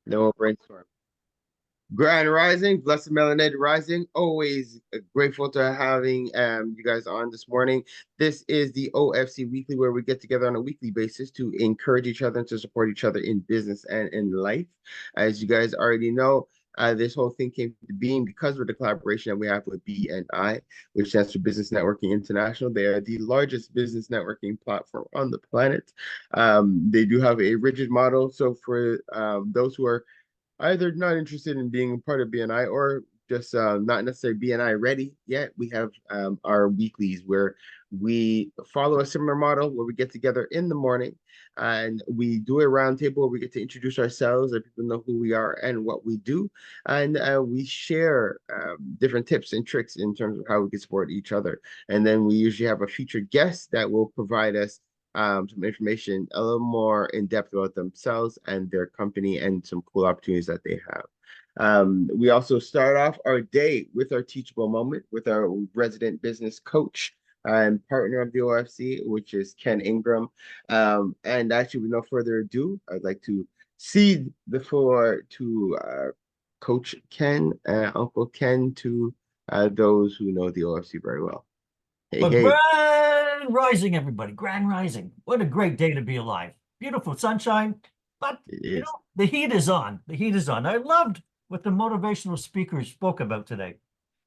No brainstorm. Grand Rising, Blessed Melanated Rising. Always grateful to having you guys on this morning. This is the OFC Weekly, where we get together on a weekly basis to encourage each other and to support each other in business and in life. As you guys already know, this whole thing came to being because of the collaboration that we have with BNI, which stands for Business Networking International. They are the largest business networking platform on the planet. They do have a rigid model. So for those who are either not interested in being part of BNI or just not necessarily BNI ready yet, we have our weeklies where we follow a similar model where we get together in the morning and we do a roundtable where we get to introduce ourselves, let people know who we are and what we do. And we share different tips and tricks in terms of how we can support each other. And then we usually have a featured guest that will provide us some information a little more in depth about themselves and their company and some cool opportunities that they have. We also start off our day with our teachable moment with our resident business coach and partner of the OFC, which is Ken Ingram. And actually, with no further ado, I'd like to cede the floor to Coach Ken, Uncle Ken, to those who know the OFC very well. Hey, But hey, grand rising, everybody. Grand rising. What a great day to be alive. Beautiful sunshine. But, it is. the heat is on. The heat is on. I loved what the motivational speakers spoke about today.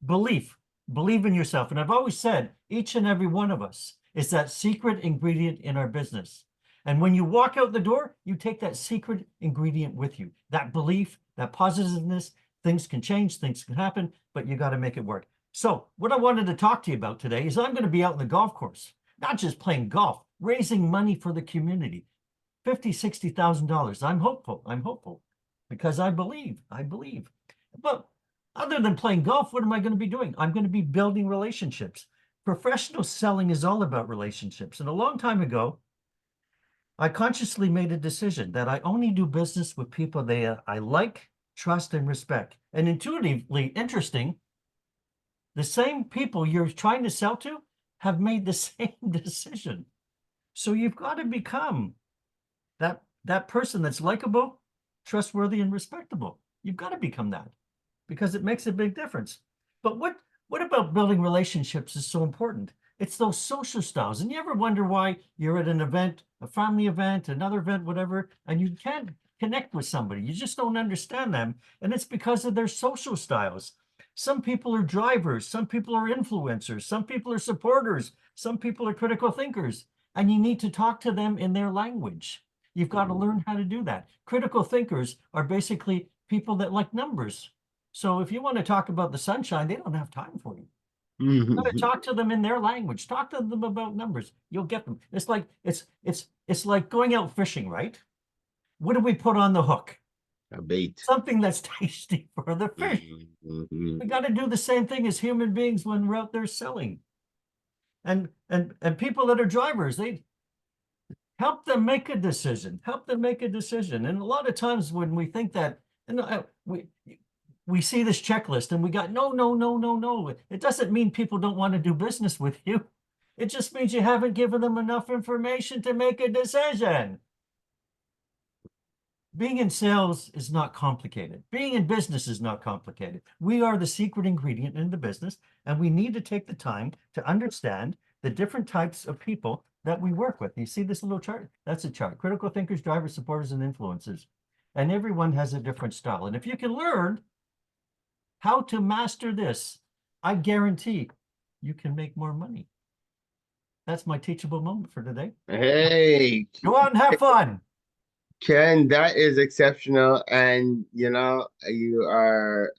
Belief. Believe in yourself. And I've always said each and every one of us is that secret ingredient in our business. And when you walk out the door, you take that secret ingredient with you. That belief, that positiveness, things can change, things can happen, but you got to make it work. So what I wanted to talk to you about today is I'm going to be out in the golf course, not just playing golf, raising money for the community. $50,000, $60,000. I'm hopeful. I'm hopeful because I believe. I believe. But other than playing golf, what am I going to be doing? I'm going to be building relationships. Professional selling is all about relationships. And a long time ago, I consciously made a decision that I only do business with people I like, trust, and respect. And intuitively interesting, the same people you're trying to sell to have made the same decision. So you've got to become that person that's likable, trustworthy, and respectable. You've got to become that because it makes a big difference. But what about building relationships is so important? It's those social styles. And you ever wonder why you're at an event, a family event, another event, whatever, and you can't connect with somebody? You just don't understand them. And it's because of their social styles. Some people are drivers, some people are influencers, some people are supporters, some people are critical thinkers, and you need to talk to them in their language. You've got to learn how to do that. Critical thinkers are basically people that like numbers. So if you want to talk about the sunshine, they don't have time for you. You got to talk to them in their language. Talk to them about numbers. You'll get them. It's like going out fishing, right? What do we put on the hook? A bait. Something that's tasty for the fish. Mhm. We got to do the same thing as human beings when we're out there selling. And people that are drivers, they help them make a decision. Help them make a decision. And a lot of times when we think that, and we see this checklist and we got no, no, no, no, no. It doesn't mean people don't want to do business with you. It just means you haven't given them enough information to make a decision. Being in sales is not complicated. Being in business is not complicated. We are the secret ingredient in the business, and we need to take the time to understand the different types of people that we work with. You see this little chart? That's a chart. Critical thinkers, drivers, supporters, and influencers. And everyone has a different style. And if you can learn how to master this, I guarantee you can make more money. That's my teachable moment for today. Hey, Go out and have fun. Ken, that is exceptional. And you are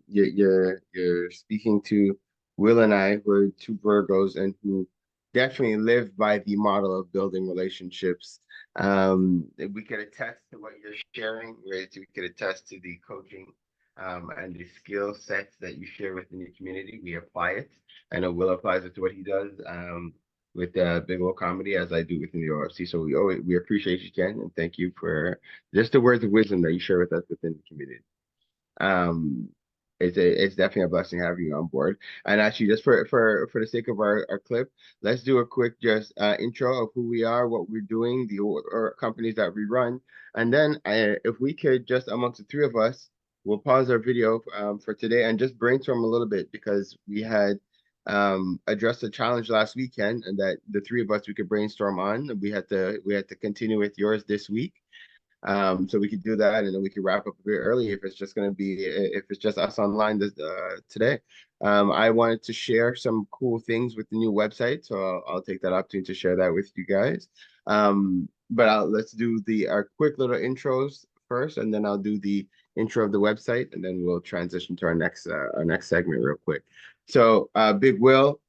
you're speaking to Will and I, who are two Virgos and who definitely live by the model of building relationships. We could attest to what you're sharing, right? We could attest to the coaching and the skill sets that you share within your community. We apply it. I know Will applies it to what he does. With Big Old Comedy as I do within the OFC. So we appreciate you, Ken, and thank you for just the words of wisdom that you share with us within the community. Um, It's definitely a blessing having you on board. And actually, just for the sake of our clip, let's do a quick just intro of who we are, what we're doing, the or companies that we run, and then if we could just amongst the three of us, we'll pause our video for today and just brainstorm a little bit because we had addressed a challenge last weekend, and that the three of us we could brainstorm on. We had to continue with yours this week. So we could do that, and then we could wrap up a bit early if it's just going to be if it's just us online today. I wanted to share some cool things with the new website, so I'll take that opportunity to share that with you guys. But let's do our quick little intros first, and then I'll do the intro of the website, and then we'll transition to our next segment real quick. So, Big Will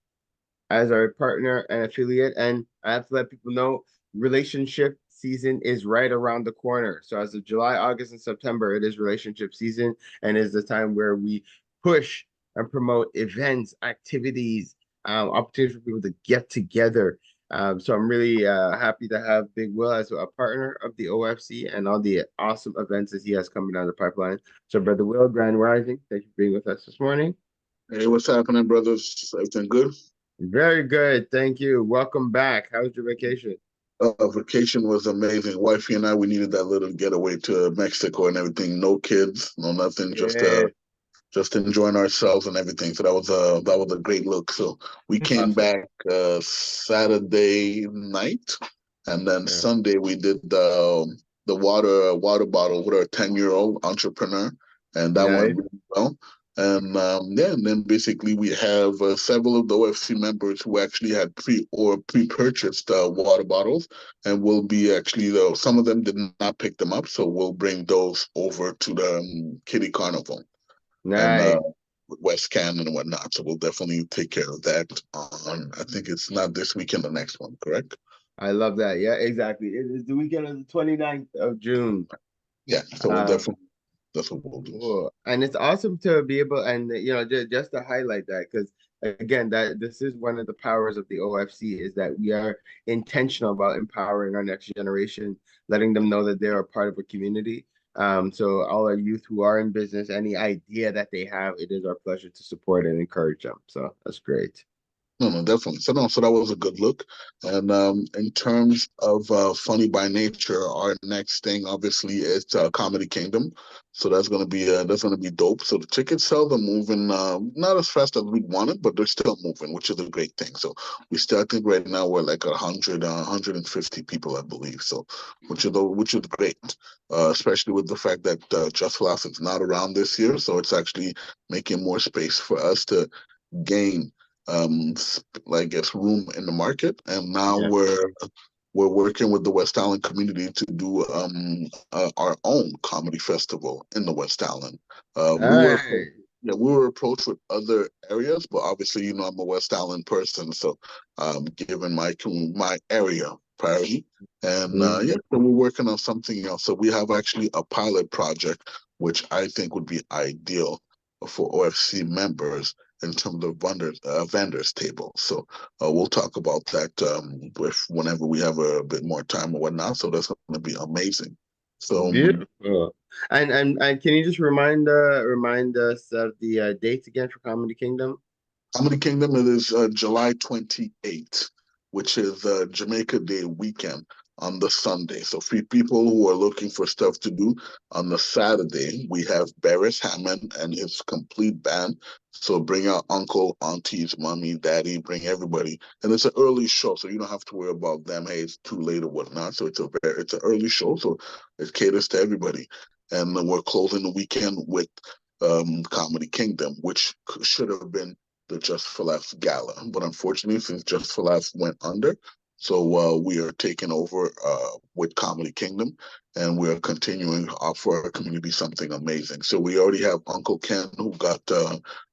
as our partner and affiliate. And I have to let people know relationship season is right around the corner. So as of July, August, and September, it is relationship season and is the time where we push and promote events, activities, opportunities for people to get together. So I'm really happy to have Big Will as a partner of the OFC and all the awesome events that he has coming down the pipeline. So Brother Will, Grand Rising, thank you for being with us this morning. Hey, what's happening, brothers? Everything good? Very good. Thank you. Welcome back. How was your vacation? Vacation was amazing. Wifey and I, we needed that little getaway to Mexico and everything. No kids, no nothing, Yeah. just enjoying ourselves and everything. So that was a great look. So we It's came Awesome. back Saturday night, and then Yeah. Sunday we did the water bottle with our 10-year-old entrepreneur, and that went Nice. really well. Yeah, and then basically we have several of the OFC members who actually had pre-purchased water bottles, and we'll be actually though some of them did not pick them up, so we'll bring those over to the Kitty Carnival and Nice. West Can and whatnot. So we'll definitely take care of that on. I think it's not this weekend, the next one, correct? I love that. Yeah, exactly. It is the weekend of the 29th of June. Yeah. So we'll Um, definitely that's what we'll do. Cool. And it's awesome to be able, and just to highlight that, because again, that this is one of the powers of the OFC is that we are intentional about empowering our next generation, letting them know that they're a part of a community. So all our youth who are in business, any idea that they have, it is our pleasure to support and encourage them. So that's great. No, no, definitely. So no, so that was a good look. And in terms of funny by nature, our next thing obviously is Comedy Kingdom. So that's gonna be dope. So the ticket sales are moving not as fast as we wanted, but they're still moving, which is a great thing. So we still I think right now we're like 150 people, I believe. So which is great, especially with the fact that Just for Laughs is not around this year. So it's actually making more space for us to gain I guess room in the market, and now Yeah. we're working with the West Island community to do our own comedy festival in the West Island. Nice. We were approached with other areas, but obviously, I'm a West Island person, so given my area priority, and Mhm. yeah, so we're working on something else. So we have actually a pilot project, which I think would be ideal for OFC members in terms of vendors table. So we'll talk about that whenever we have a bit more time or whatnot. So that's going to be amazing. So Beautiful. And can you just remind us of the dates again for Comedy Kingdom? Comedy Kingdom, it is July 28th, which is Jamaica Day weekend on the Sunday. So for people who are looking for stuff to do on the Saturday, we have Barris Hammond and his complete band. So bring out uncle, aunties, mommy, daddy, bring everybody. And it's an early show, so you don't have to worry about them. Hey, it's too late or whatnot. So it's an early show, so it caters to everybody. And then we're closing the weekend with Comedy Kingdom, which should have been the Just for Laughs gala. But unfortunately, since Just for Laughs went under, so we are taking over with Comedy Kingdom, and we are continuing to offer our community something amazing. So we already have Uncle Ken who got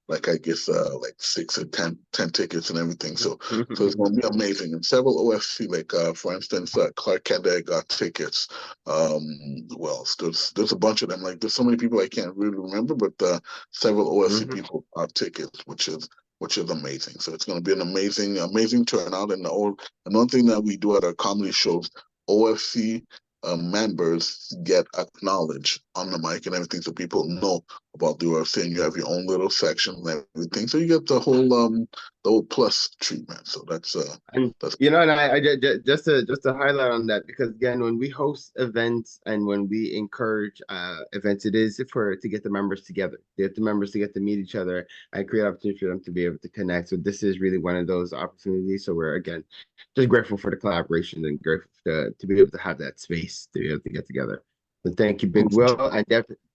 like I guess like 6 or 10 tickets and everything. So it's going to be amazing. And several OFC, like for instance, Clark Kent got tickets. Well, there's a bunch of them. Like there's so many people I can't really remember, but several OFC Mhm. people got tickets, which is amazing. So it's going to be an amazing turnout. And one thing that we do at our comedy shows, OFC members get acknowledged on the mic and everything, so people know about the OFC, and you have your own little section and everything. So you get the whole plus treatment. So that's And that's and just to highlight on that, because again, when we host events and when we encourage events, it is to get the members together, get the members to get to meet each other and create opportunity for them to be able to connect. So this is really one of those opportunities. So we're again just grateful for the collaboration and grateful to be able to have that space to be able to get together. So thank you, Big Will. And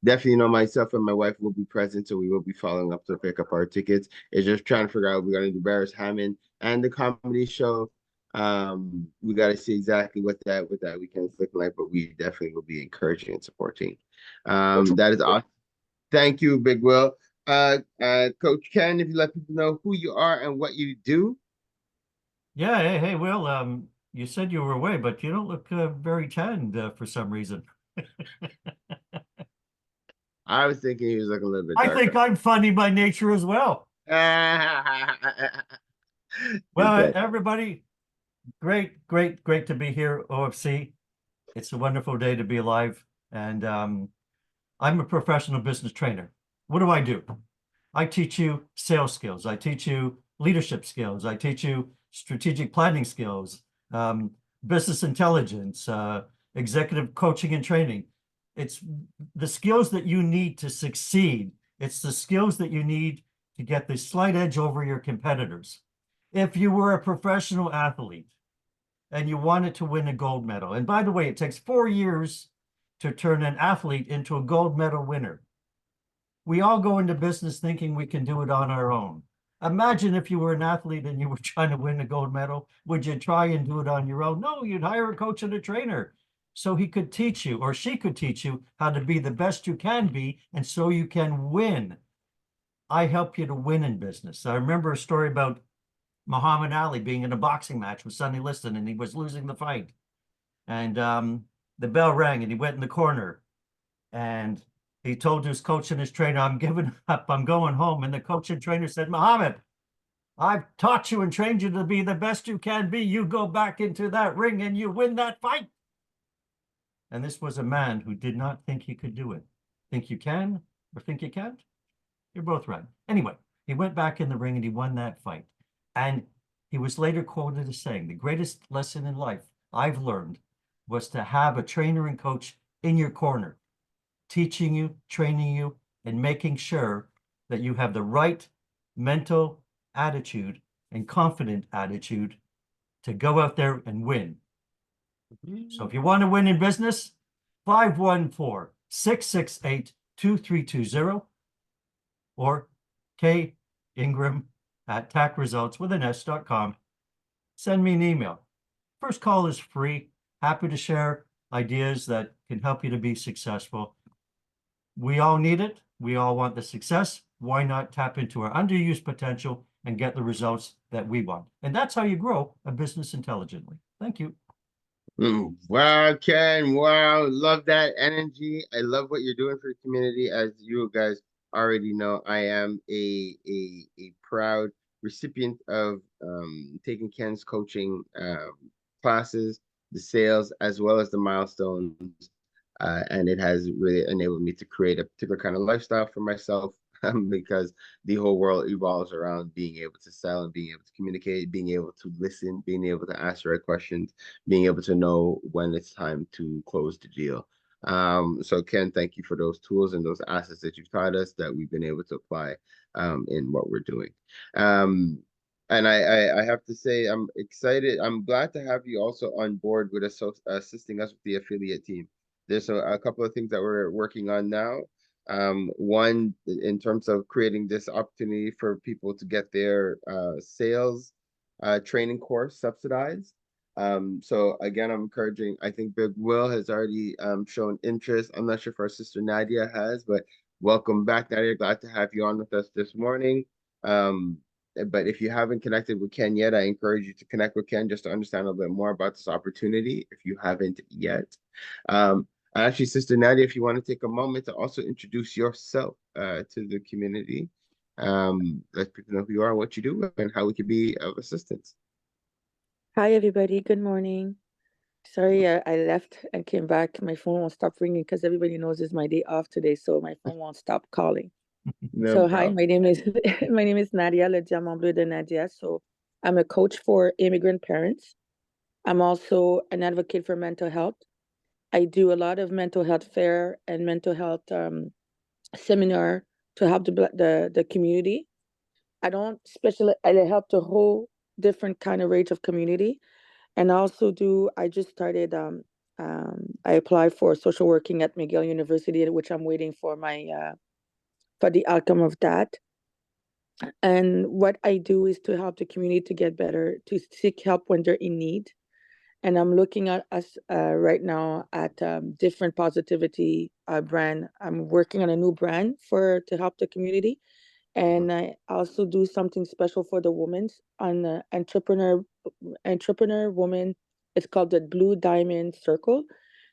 definitely myself and my wife will be present, so we will be following up to pick up our tickets. It's just trying to figure out we're going to do Barris Hammond and the comedy show. We got to see exactly what that weekend is looking like, but we definitely will be encouraging and supporting. That is awesome. Thank you, Big Will. Coach Ken, if you let people know who you are and what you do. Yeah, hey, Will, you said you were away, but you don't look very tanned for some reason. I was thinking he was looking a little bit I darker. think I'm funny by nature as well. Well, everybody, great to be here, OFC. It's a wonderful day to be alive. And I'm a professional business trainer. What do? I teach you sales skills. I teach you leadership skills. I teach you strategic planning skills, business intelligence, executive coaching and training. It's the skills that you need to succeed. It's the skills that you need to get the slight edge over your competitors. If you were a professional athlete and you wanted to win a gold medal, and by the way, it takes 4 years to turn an athlete into a gold medal winner. We all go into business thinking we can do it on our own. Imagine if you were an athlete and you were trying to win a gold medal. Would you try and do it on your own? No, you'd hire a coach and a trainer so he could teach you, or she could teach you how to be the best you can be, and so you can win. I help you to win in business. I remember a story about Muhammad Ali being in a boxing match with Sonny Liston, and he was losing the fight. And the bell rang, and he went in the corner, and he told his coach and his trainer, "I'm giving up. I'm going home." And the coach and trainer said, "Muhammad, I've taught you and trained you to be the best you can be. You go back into that ring and you win that fight." And this was a man who did not think he could do it. Think you can or think you can't? You're both right. Anyway, he went back in the ring and he won that fight. And he was later quoted as saying, "The greatest lesson in life I've learned was to have a trainer and coach in your corner, teaching you, training you, and making sure that you have the right mental attitude and confident attitude to go out there and win." So if you want to win in business, 514-668-2320 or K Ingram at tacresults.com. Send me an email. First call is free. Happy to share ideas that can help you to be successful. We all need it. We all want the success. Why not tap into our underused potential and get the results that we want? And that's how you grow a business intelligently. Thank you. Wow, Ken. Wow. Love that energy. I love what you're doing for the community. As you guys already know, I am a proud recipient of taking Ken's coaching classes, the sales, as well as the milestones. And it has really enabled me to create a particular kind of lifestyle for myself because the whole world evolves around being able to sell and being able to communicate, being able to listen, being able to ask the right questions, being able to know when it's time to close the deal. So Ken, thank you for those tools and those assets that you've taught us that we've been able to apply in what we're doing. And I have to say, I'm excited. I'm glad to have you also on board with us, assisting us with the affiliate team. There's a couple of things that we're working on now. One, in terms of creating this opportunity for people to get their sales training course subsidized. So again, I'm encouraging, I think Big Will has already shown interest. I'm not sure if our sister Nadia has, but welcome back, Nadia. Glad to have you on with us this morning. But if you haven't connected with Ken yet, I encourage you to connect with Ken just to understand a little bit more about this opportunity if you haven't yet. Actually, Sister Nadia, if you want to take a moment to also introduce yourself to the community, let people know who you are, what you do, and how we can be of assistance. Hi, everybody. Good morning. Sorry, I left and came back. My phone won't stop ringing because everybody knows it's my day off today, so my phone won't stop calling. No So hi, problem. my name is my name is Nadia, Le Diamant Bleu de Nadia. So I'm a coach for immigrant parents. I'm also an advocate for mental health. I do a lot of mental health fair and mental health seminar to help the community. I don't specialize. I help the whole different kind of range of community, and I also do. I just started. I applied for social working at McGill University, which I'm waiting for my for the outcome of that. And what I do is to help the community to get better, to seek help when they're in need. And I'm looking at us right now at different positivity brand. I'm working on a new brand for to help the community, and I also do something special for the women on the entrepreneur woman. It's called the Blue Diamond Circle.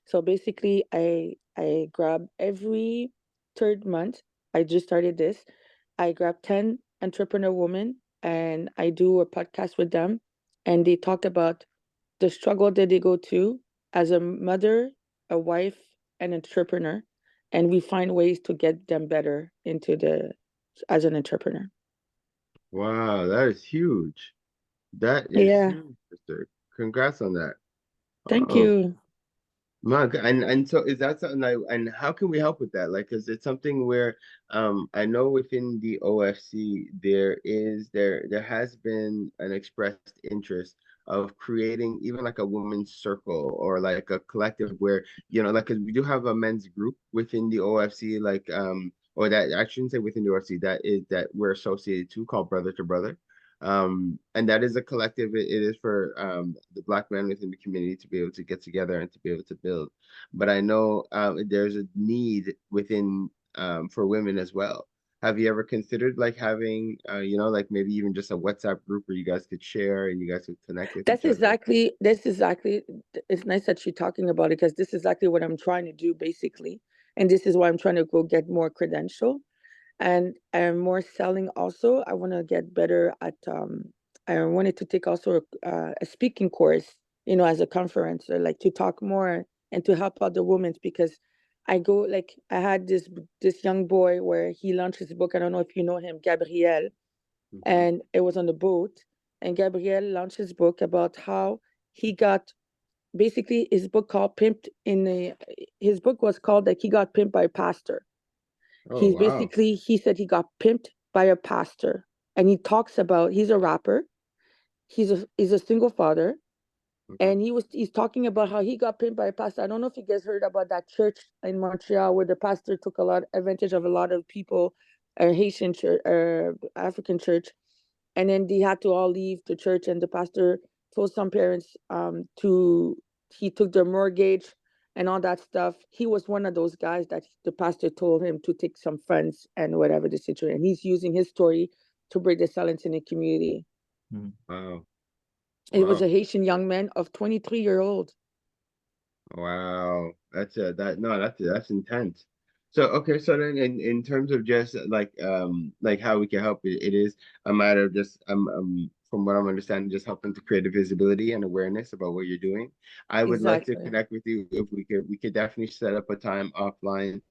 So basically, I grab every third month. I just started this. I grab 10 entrepreneur women and I do a podcast with them, and they talk about the struggle that they go to as a mother, a wife, an entrepreneur, and we find ways to get them better into the as an entrepreneur. Wow, that is huge. That is Yeah, huge, sister. Congrats on that. thank Oh, you. Mark, and so is that something like, and how can we help with that? Like, because it's something where I know within the OFC there has been an expressed interest of creating even like a women's circle or like a collective where, like, because we do have a men's group within the OFC, like or that I shouldn't say within the OFC, that we're associated to, called Brother to Brother. And that is a collective. It is for the Black men within the community to be able to get together and to be able to build. But I know there's a need within for women as well. Have you ever considered like having like maybe even just a WhatsApp group where you guys could share and you guys could connect with each other? That's exactly, it's nice that you're talking about it because this is exactly what I'm trying to do basically. And this is why I'm trying to go get more credential and more selling also. I want to get better at I wanted to take also a speaking course, as a conference, or like to talk more and to help other women because I go like I had this young boy where he launched his book. I don't know if you know him, Gabriel, Hmm. and it was on the boat. And Gabriel launched his book about how he got basically his book called Pimped in the his book was called like he got pimped by a pastor. Oh, wow. He said he got pimped by a pastor, and he talks about he's a rapper, he's a single father, Hmm. and he's talking about how he got pimped by a pastor. I don't know if you guys heard about that church in Montreal where the pastor took a lot advantage of a lot of people, Haitian church, African church, and then they had to all leave the church, and the pastor told some parents to he took their mortgage and all that stuff. He was one of those guys that the pastor told him to take some funds and whatever the situation. And he's using his story to break the silence in the community. Wow. It was Wow. a Haitian young man of 23-year-old. Wow, that's intense. So okay, so then in terms of just like how we can help it is a matter of just from what I'm understanding, just helping to create a visibility and awareness about what you're doing. I would like to Exactly. connect with you if we could definitely set up a time offline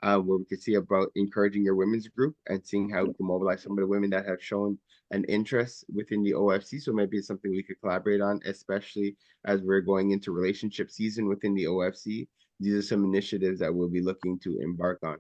where we could see about encouraging your women's group and seeing how we can mobilize some of the women that have shown an interest within the OFC. So maybe it's something we could collaborate on, especially as we're going into relationship season within the OFC. These are some initiatives that we'll be looking to embark on.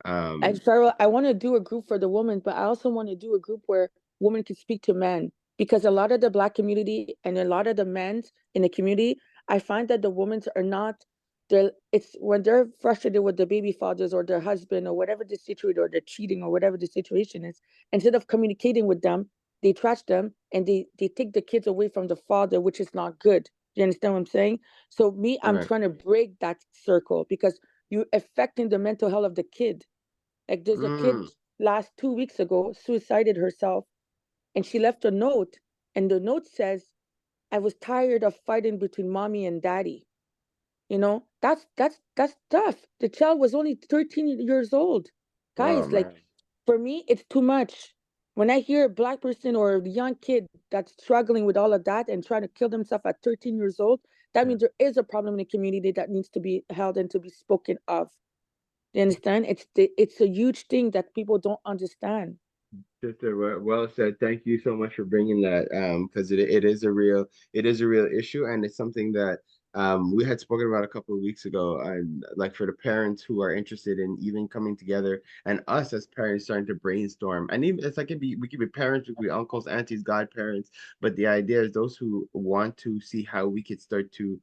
And Farrell, I want to do a group for the women, but I also want to do a group where women can speak to men because a lot of the Black community and a lot of the men in the community, I find that the women are not. It's when they're frustrated with the baby fathers or their husband or whatever the situation or they're cheating or whatever the situation is. Instead of communicating with them, they trash them and they take the kids away from the father, which is not good. You understand what I'm saying? So me, I'm Right. trying to break that circle because you're affecting the mental health of the kid. Like there's a kid Mm. last 2 weeks ago suicided herself, and she left a note, and the note says, "I was tired of fighting between mommy and daddy." That's tough. The child was only 13 years old. Oh Guys, like man. for me, it's too much. When I hear a Black person or a young kid that's struggling with all of that and trying to kill themselves at 13 years old, that means there is a problem in the community that needs to be held and to be spoken of. You understand? It's a huge thing that people don't understand. Sister, well said. Thank you so much for bringing that. Because it is a real issue, and it's something that we had spoken about a couple of weeks ago. And like for the parents who are interested in even coming together, and us as parents starting to brainstorm, and even it's like we could be parents, we could be uncles, aunties, godparents, but the idea is those who want to see how we could start to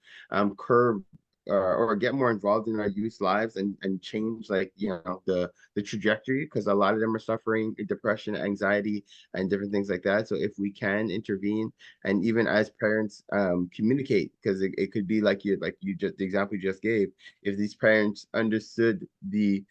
curb or get more involved in our youth lives and change, like, you know, the trajectory, because a lot of them are suffering depression, anxiety, and different things like that. So if we can intervene, and even as parents communicate, because it could be like you just the example you just gave, if these parents understood the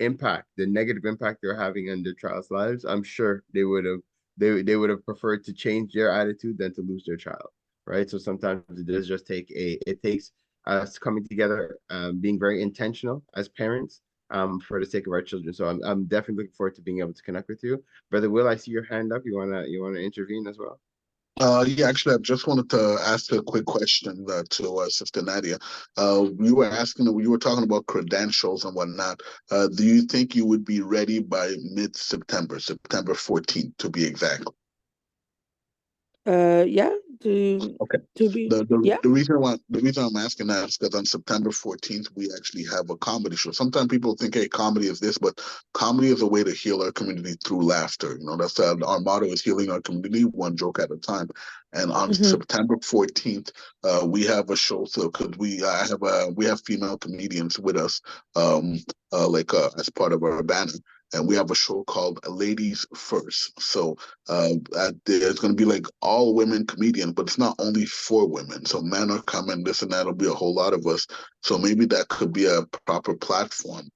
impact, the negative impact they're having on their child's lives, I'm sure they would have preferred to change their attitude than to lose their child, right? So sometimes it does just it takes us coming together, being very intentional as parents, for the sake of our children. So I'm definitely looking forward to being able to connect with you. Brother Will, I see your hand up. You wanna intervene as well? Yeah, actually, I just wanted to ask a quick question to Sister Nadia. You were talking about credentials and whatnot. Do you think you would be ready by mid-September, September 14th, to be exact? Yeah, Okay. to be, The, the yeah. the reason I'm asking that is because on September 14th we actually have a comedy show. Sometimes people think, hey, comedy is this, but comedy is a way to heal our community through laughter. You know, that's our motto is healing our community one joke at a time. And on September 14th, we have a show. So because we have female comedians with us, as part of our banner. And we have a show called Ladies First. So there's going to be like all women comedians, but it's not only for women. So men are coming, this and that'll be a whole lot of us. So maybe that could be a proper platform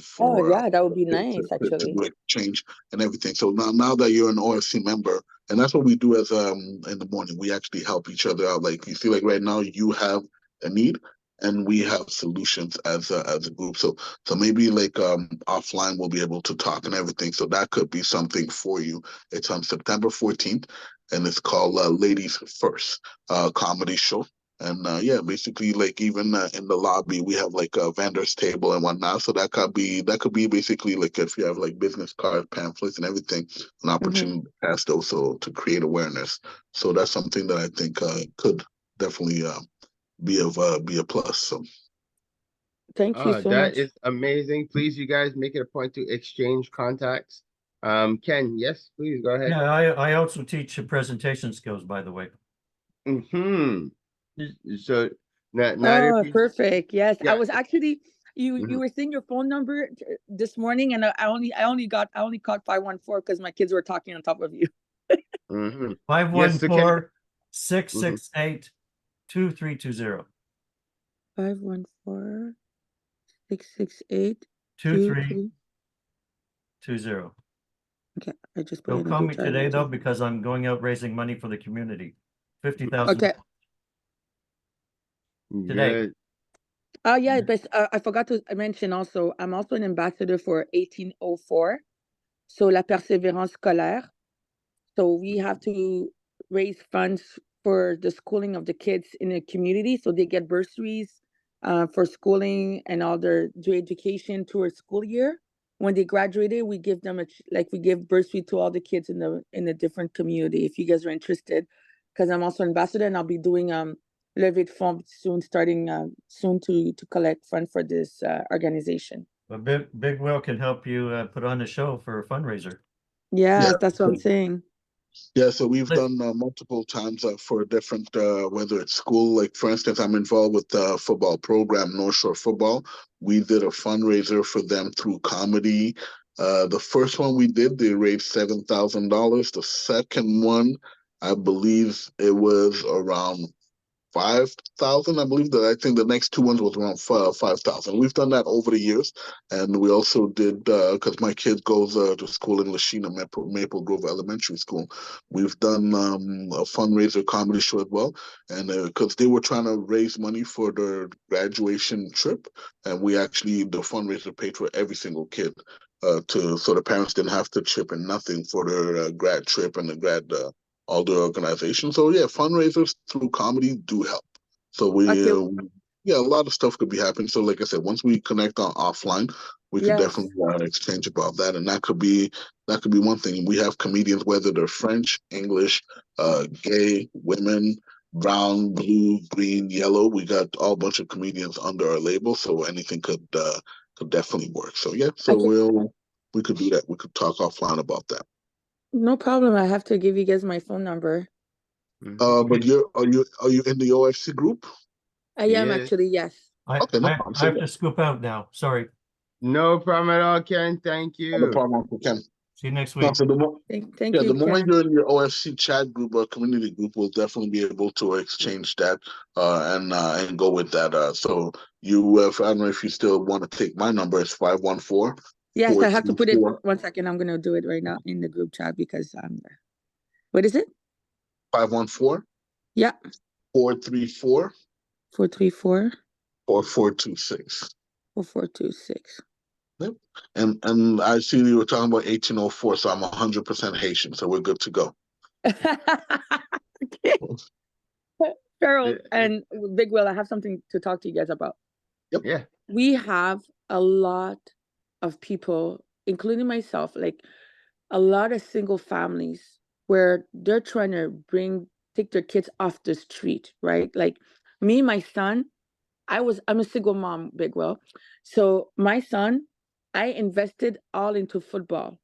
for Yeah, that would be nice, to actually. do exchange and everything. So now that you're an OFC member, and that's what we do as in the morning, we actually help each other out. Like you feel like right now you have a need, and we have solutions as a group. So maybe like offline we'll be able to talk and everything. So that could be something for you. It's on September 14th, and it's called Ladies First comedy show. And yeah, basically like even in the lobby we have like a vendor's table and whatnot. So that could be basically like if you have like business cards, pamphlets, and everything, an opportunity to pass those, so to create awareness. So that's something that I think could definitely be a plus. So Thank you so That much. is amazing. Please, you guys, make it a point to exchange contacts. Ken, yes, please go ahead. Yeah, I also teach presentation skills, by the way. So Nadia, Oh, please, perfect. Yes, I yeah. was actually, you were saying your phone number this morning, and I only caught 514 because my kids were talking on top of you. 514 668 2320. 514 668 2320. Okay, I just put Don't in a call group me chat. today though, because I'm going out raising money for the community. 50,000 Okay. today. Good. Yeah, but I forgot to mention also, I'm also an ambassador for 1804. So La Persévérance Scolaire. So we have to raise funds for the schooling of the kids in the community, so they get bursaries for schooling and all their education towards school year. When they graduated, we give them we give bursary to all the kids in the different community. If you guys are interested, because I'm also ambassador and I'll be doing levée de fonds soon, starting soon to collect fund for this organization. But Big Will can help you put on a show for a fundraiser. Yes, yeah. that's what I'm saying. Yeah, so we've done multiple times for different, whether it's school, like for instance, I'm involved with the football program, North Shore Football. We did a fundraiser for them through comedy. The first one we did, they raised $7,000. The second one, I believe it was around 5,000. I believe that. I think the next two ones was around 5,000. We've done that over the years, and we also did because my kid goes to school in Lashina Maple Grove Elementary School. We've done a fundraiser comedy show as well, and because they were trying to raise money for their graduation trip, and the fundraiser paid for every single kid. So the parents didn't have to chip in nothing for their grad trip and the grad all the organizations. So yeah, fundraisers through comedy do help. So Okay. yeah, a lot of stuff could be happening. So like I said, once we connect on offline, we could Yes. definitely exchange about that, and that could be one thing. We have comedians, whether they're French, English, gay, women, brown, blue, green, yellow. We got all bunch of comedians under our label, so anything could definitely work. So yeah, so we could do that. We could talk offline about that. No problem. I have to give you guys my phone number. But are you in the OFC group? I am actually, yes. Okay, no I problem. have to scoop out now. Sorry. No problem at all, Ken. Thank No you. problem, Ken. See you next No, week. so Thank the you, moment Ken. you're in your OFC chat group or community group, we'll definitely be able to exchange that and go with that. So you, I don't know if you still want to take my number. It's 514. Yes, I have to put it. 1 second. I'm going to do it right now in the group chat because I'm there. What is it? 514. Yeah. 434. 434. 4426. 4426. Yep. And I see you were talking about 1804, so I'm 100% Haitian, so we're good to go. Okay. Cheryl and Big Will, I have something to talk to you guys about. Yep. Yeah. We have a lot of people, including myself, like a lot of single families where they're trying to take their kids off the street, right? Like me, my son, I'm a single mom, Big Will. So my son, I invested all into football.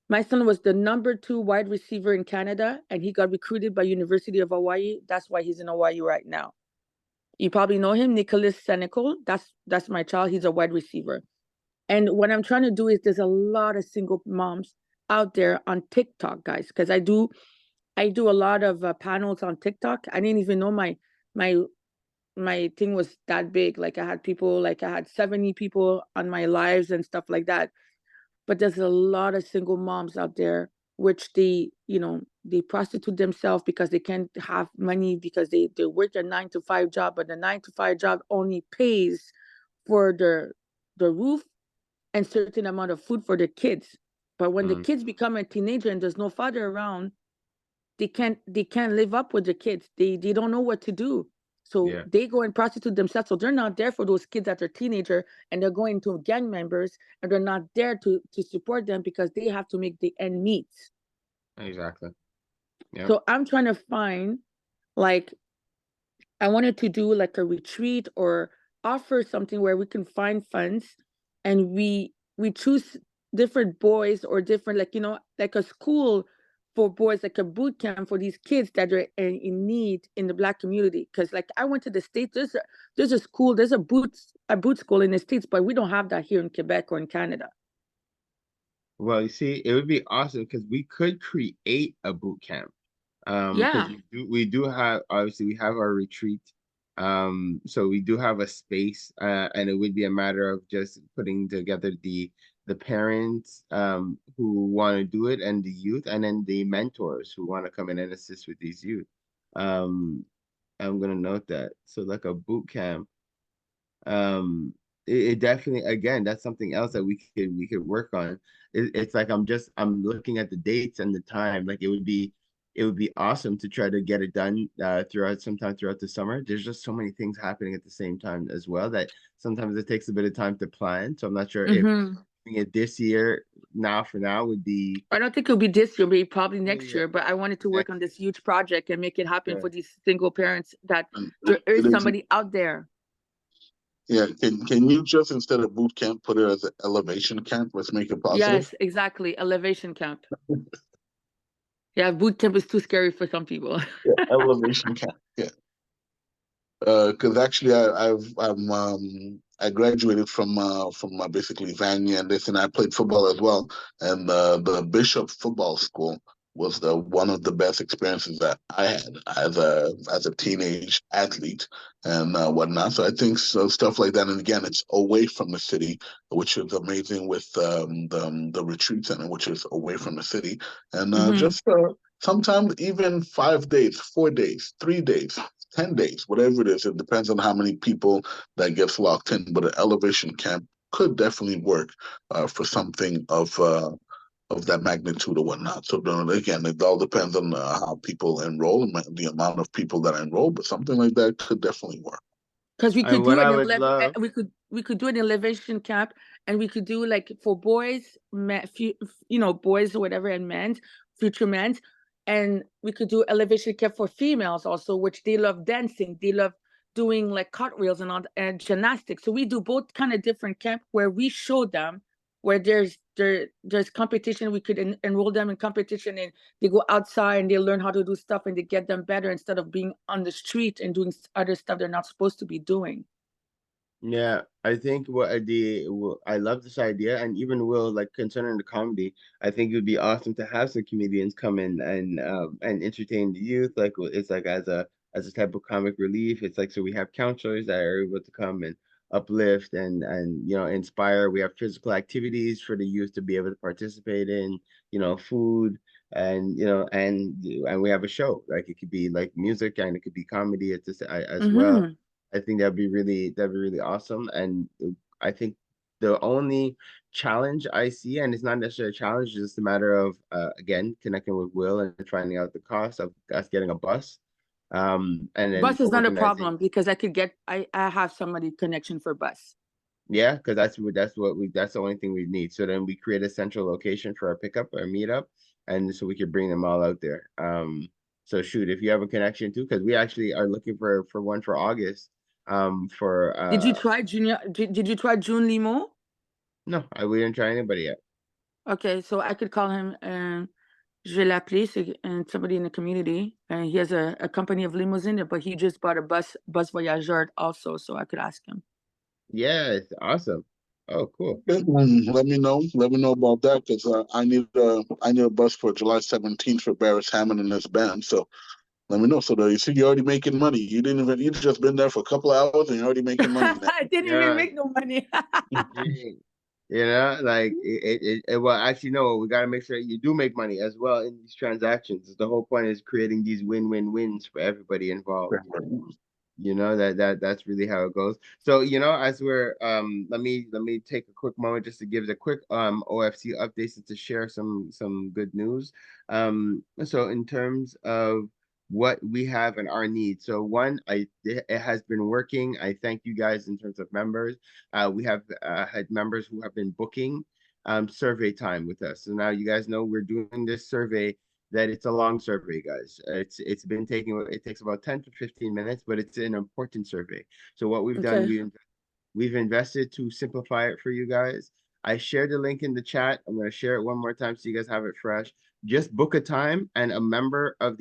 My son was the #2 wide receiver in Canada, and he got recruited by University of Hawaii. That's why he's in Hawaii right now. You probably know him, Nicholas Senecal. That's my child. He's a wide receiver. And what I'm trying to do is there's a lot of single moms out there on TikTok, guys, because I do a lot of panels on TikTok. I didn't even know my thing was that big. Like I had 70 people on my lives and stuff like that. But there's a lot of single moms out there which they prostitute themselves because they can't have money because they work a 9-to-5 job, but the 9-to-5 job only pays for the roof and certain amount of food for the kids. But when the kids become a teenager and there's no father around, they can't live up with the kids. They don't know what to do. So they go and prostitute themselves. So they're not there for those kids that are teenager, and they're going to gang members, and they're not there to support them because they have to make the end meet. Exactly. Yeah. So I'm trying to find, like, I wanted to do like a retreat or offer something where we can find funds, and we choose different boys or different, like a school for boys, like a boot camp for these kids that are in need in the Black community. Because like I went to the States, there's a school, there's a boot school in the States, but we don't have that here in Quebec or in Canada. Well, you see, it would be awesome because we could create a boot camp. Because we do have, obviously we have our retreat. So we do have a space, and it would be a matter of just putting together the parents who want to do it, and the youth, and then the mentors who want to come in and assist with these youth. I'm gonna note that. So like a boot camp. It definitely, again, that's something else that we could work on. It's like I'm looking at the dates and the time. Like it would be awesome to try to get it done sometime throughout the summer. There's just so many things happening at the same time as well that sometimes it takes a bit of time to plan. So I'm not sure if doing it this year for now would be. I don't think it'll be this year, maybe probably next year. But I wanted to work on this huge project and make it happen for these single parents that there is somebody out there. Yeah, can you just, instead of boot camp, put it as an elevation camp? Let's make it positive. Yes, exactly. Elevation camp. Yeah, boot camp is too scary for some people. Yeah, elevation camp. Yeah. Because actually, I graduated from basically Vanier and this, and I played football as well. And the Bishop Football School was one of the best experiences that I had as a teenage athlete and whatnot. So I think stuff like that. And again, it's away from the city, which is amazing with the retreat center, which is away from the city, and just sometimes even 5 days, 4 days, 3 days. 10 days, whatever it is. It depends on how many people that gets locked in, but an elevation camp could definitely work for something of of that magnitude or whatnot. So again, it all depends on how people enroll and the amount of people that enroll, but something like that could definitely work. Because we could And do what I an would 11, love, we could do an elevation camp, and we could do like for boys, you know, boys or whatever, and men's, future men's, and we could do elevation camp for females also, which they love dancing, they love doing like cartwheels and all and gymnastics. So we do both kind of different camp where we show them where there's competition. We could enroll them in competition, and they go outside and they learn how to do stuff, and they get them better instead of being on the street and doing other stuff they're not supposed to be doing. yeah, I think I love this idea, and even Will, like concerning the comedy, I think it would be awesome to have some comedians come in and entertain the youth. Like it's like as a type of comic relief. It's like so we have counselors that are able to come and uplift and inspire. We have physical activities for the youth to be able to participate in. Food and we have a show. Like it could be like music and it could be comedy as well. Mm-hmm. I think that'd be really awesome. And I think the only challenge I see, and it's not necessarily a challenge, it's just a matter of again connecting with Will and finding out the cost of us getting a bus. And then Bus is not a organizing. problem because I have somebody connection for bus. Yeah, because that's the only thing we need. So then we create a central location for our pickup or meetup, and so we could bring them all out there. So shoot, if you have a connection too, because we actually are looking for one for August. For Did you try Junior? Did you try June Limo? No, we didn't try anybody yet. Okay, so I could call him and je vais l'appeler, and somebody in the community, and he has a company of limousine, but he just bought a bus voyageur also, so I could ask him. Yeah, it's awesome. Oh, cool. Let me know. Let me know about that because I need a bus for July 17th for Barris Hammond and his band. So let me know. So that you see, you're already making money. You just been there for a couple of hours and you're already making money now. I didn't even Yeah. make no money. Like well, actually, no, we got to make sure you do make money as well in these transactions. The whole point is creating these win-win-wins for everybody involved. That's really how it goes. So as we're let me take a quick moment just to give the quick OFC updates and to share some good news. So in terms of what we have and our needs, so one, it has been working. I thank you guys in terms of members. We have had members who have been booking survey time with us. So now you guys know we're doing this survey, that it's a long survey, guys. It takes about 10 to 15 minutes, but it's an important survey. So what we've done, Okay. we've invested to simplify it for you guys. I shared the link in the chat. I'm going to share it one more time so you guys have it fresh. Just book a time, and a member of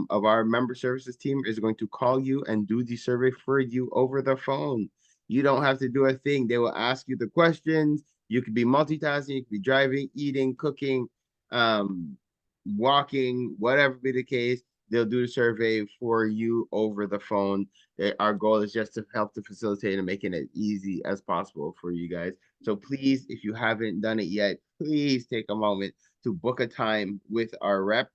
our member services team is going to call you and do the survey for you over the phone. You don't have to do a thing. They will ask you the questions. You could be multitasking, you could be driving, eating, cooking, walking, whatever be the case. They'll do the survey for you over the phone. Our goal is just to help to facilitate and making it easy as possible for you guys. So please, if you haven't done it yet, please take a moment to book a time with our rep,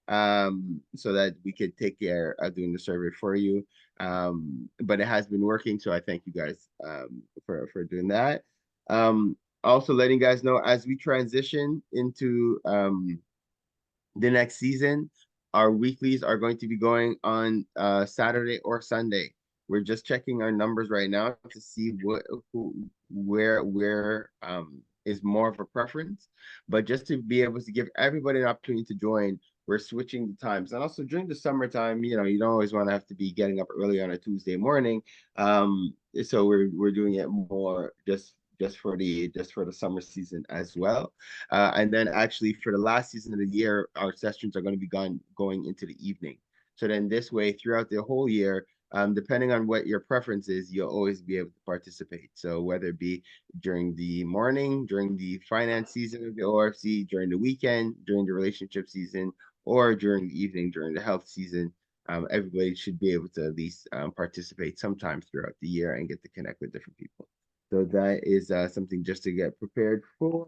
so that we could take care of doing the survey for you. But it has been working, so I thank you guys for doing that. Also letting you guys know, as we transition into the next season, our weeklies are going to be going on Saturday or Sunday. We're just checking our numbers right now to see where is more of a preference. But just to be able to give everybody an opportunity to join, we're switching the times. And also during the summertime, you don't always want to have to be getting up early on a Tuesday morning. So we're doing it more just for the summer season as well. And then actually for the last season of the year, our sessions are going to be going into the evening. So then this way, throughout the whole year, depending on what your preference is, you'll always be able to participate. So whether it be during the morning, during the finance season of the ORFC, during the weekend, during the relationship season, or during the evening, during the health season, everybody should be able to at least participate sometime throughout the year and get to connect with different people. So that is something just to get prepared for.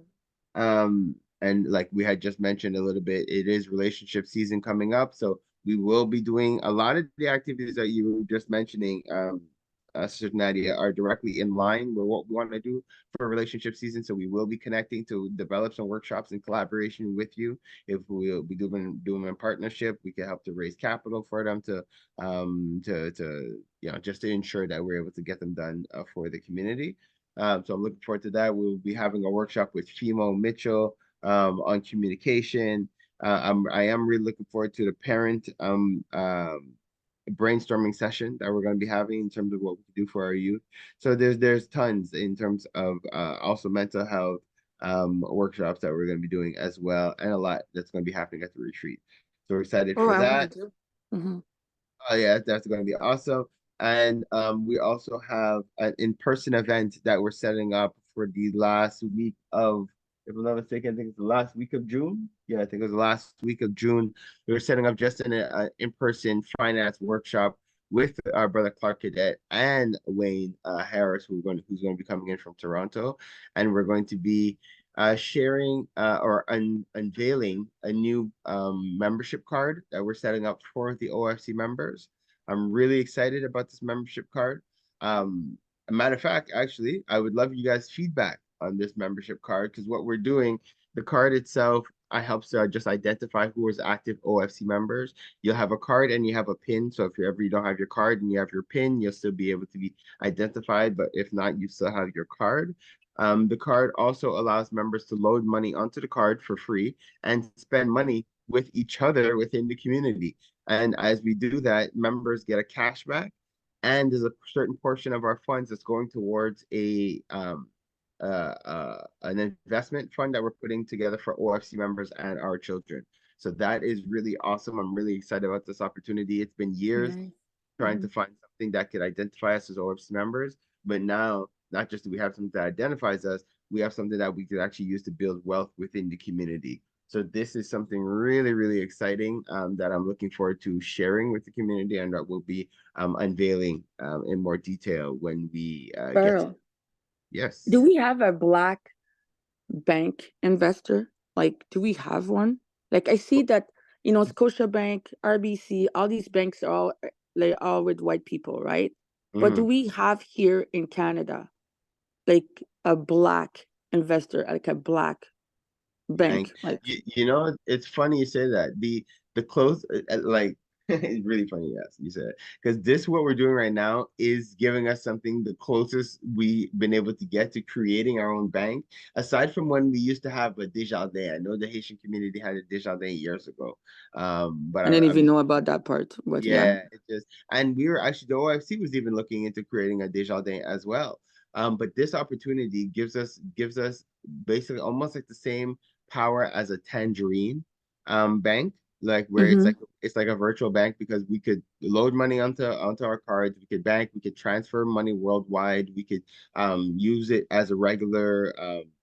And like we had just mentioned a little bit, it is relationship season coming up. So we will be doing a lot of the activities that you were just mentioning, Sister Nadia, are directly in line with what we want to do for relationship season. So we will be connecting to develop some workshops in collaboration with you. If we'll be doing them in partnership, we can help to raise capital for them to just to ensure that we're able to get them done for the community. So I'm looking forward to that. We'll be having a workshop with Fimo Mitchell on communication. I am really looking forward to the parent brainstorming session that we're going to be having in terms of what we can do for our youth. So there's tons in terms of also mental health workshops that we're going to be doing as well, and a lot that's going to be happening at the retreat. So we're excited for I that. want to. Oh yeah, that's going to be awesome. And we also have an in-person event that we're setting up for the last week of, if I'm not mistaken, I think it's the last week of June. Yeah, I think it was the last week of June. We were setting up just an in-person finance workshop with our brother Clark Cadet and Wayne Harris, who's going to be coming in from Toronto, and we're going to be sharing or unveiling a new membership card that we're setting up for the OFC members. I'm really excited about this membership card. A matter of fact, actually, I would love you guys' feedback on this membership card, because what we're doing, the card itself, I helps just identify who is active OFC members. You'll have a card and you have a pin. So if you don't have your card and you have your pin, you'll still be able to be identified. But if not, you still have your card. The card also allows members to load money onto the card for free and spend money with each other within the community. And as we do that, members get a cashback, and there's a certain portion of our funds that's going towards an investment fund that we're putting together for OFC members and our children. So that is really awesome. I'm really excited about this opportunity. It's been years trying to find something that could identify us as OFC members, but now not just do we have something that identifies us, we have something that we could actually use to build wealth within the community. So this is something really, really exciting that I'm looking forward to sharing with the community, and that we'll be unveiling in more detail when we get to. Yes. Do we have a Black bank investor? Like, do we have one? Like, I see that, Scotiabank, RBC, all these banks are all with white people, right? But do we have here in Canada, like a Black investor, like a Black bank? Like, it's funny you say that. The close like it's really funny, yes, you said, because this what we're doing right now is giving us something the closest we've been able to get to creating our own bank, aside from when we used to have a Daisherling. I know the Haitian community had a Daisherling years ago, but I didn't even know about that part. But yeah, it just, and we were actually, the OFC was even looking into creating a Daisherling as well. But this opportunity gives us basically almost like the same power as a Tangerine bank, like where it's like a virtual bank, because we could load money onto our cards, we could bank, we could transfer money worldwide, we could use it as a regular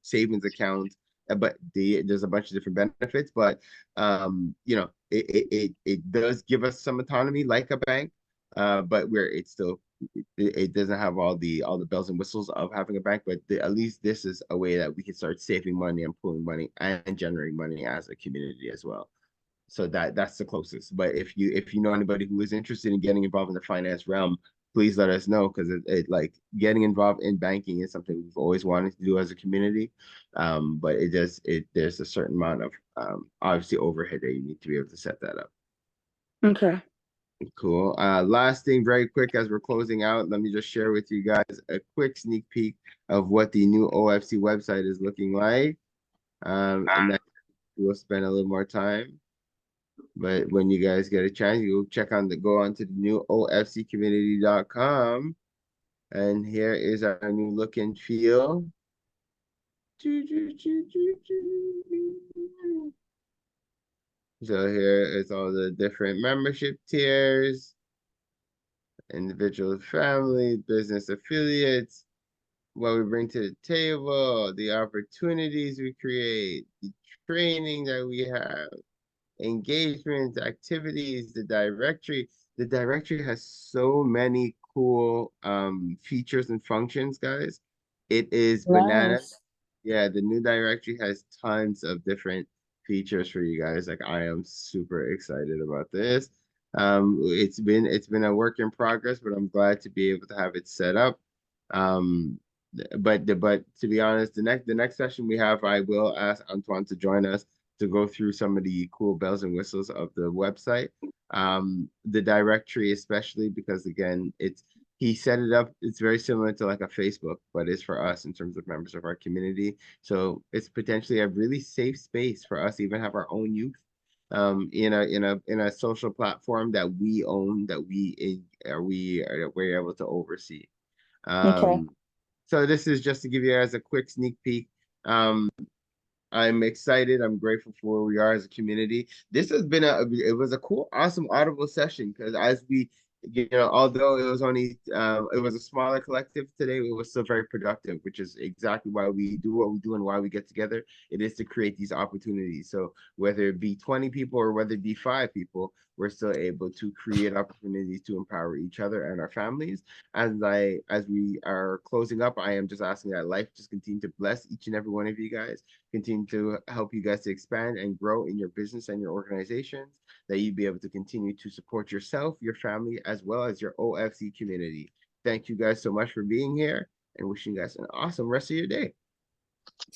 savings account. But there's a bunch of different benefits, but it does give us some autonomy like a bank, but where it's still it doesn't have all the bells and whistles of having a bank. But at least this is a way that we can start saving money and pulling money and generating money as a community as well. So that's the closest. But if you know anybody who is interested in getting involved in the finance realm, please let us know, because it like getting involved in banking is something we've always wanted to do as a community. But there's a certain amount of obviously overhead that you need to be able to set that up. okay. Cool. Last thing, very quick, as we're closing out, let me just share with you guys a quick sneak peek of what the new OFC website is looking like. And then we'll spend a little more time. But when you guys get a chance, you go onto the new ofccommunity.com. And here is our new look and feel. So here is all the different membership tiers, individual, family, business affiliates, what we bring to the table, the opportunities we create, the training that we have, engagements, activities, the directory. The directory has so many cool features and functions, guys. It is bananas. Yeah, the new directory has tons of different features for you guys. Like, I am super excited about this. It's been a work in progress, but I'm glad to be able to have it set up. But to be honest, the next session we have, I will ask Antoine to join us to go through some of the cool bells and whistles of the website, the directory especially, because again, he set it up. It's very similar to like a Facebook, but it's for us in terms of members of our community. So it's potentially a really safe space for us to even have our own youth in a social platform that we own, that we're able to oversee. Okay. So this is just to give you guys a quick sneak peek. I'm excited. I'm grateful for where we are as a community. This has been it was a cool, awesome Audible session because as we, although it was only, it was a smaller collective today, it was still very productive, which is exactly why we do what we do and why we get together. It is to create these opportunities. So whether it be 20 people or whether it be 5 people, we're still able to create opportunities to empower each other and our families. As we are closing up, I am just asking that life just continue to bless each and every one of you guys, continue to help you guys to expand and grow in your business and your organizations, that you be able to continue to support yourself, your family, as well as your OFC community. Thank you guys so much for being here and wishing you guys an awesome rest of your day.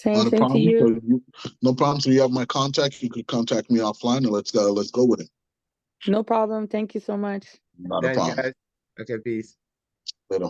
Not a Same to problem. you. No problem. So you have my contact. You could contact me offline and let's go with it. No problem. Thank you so much. Not a Done, problem. guys. Okay, peace. Later.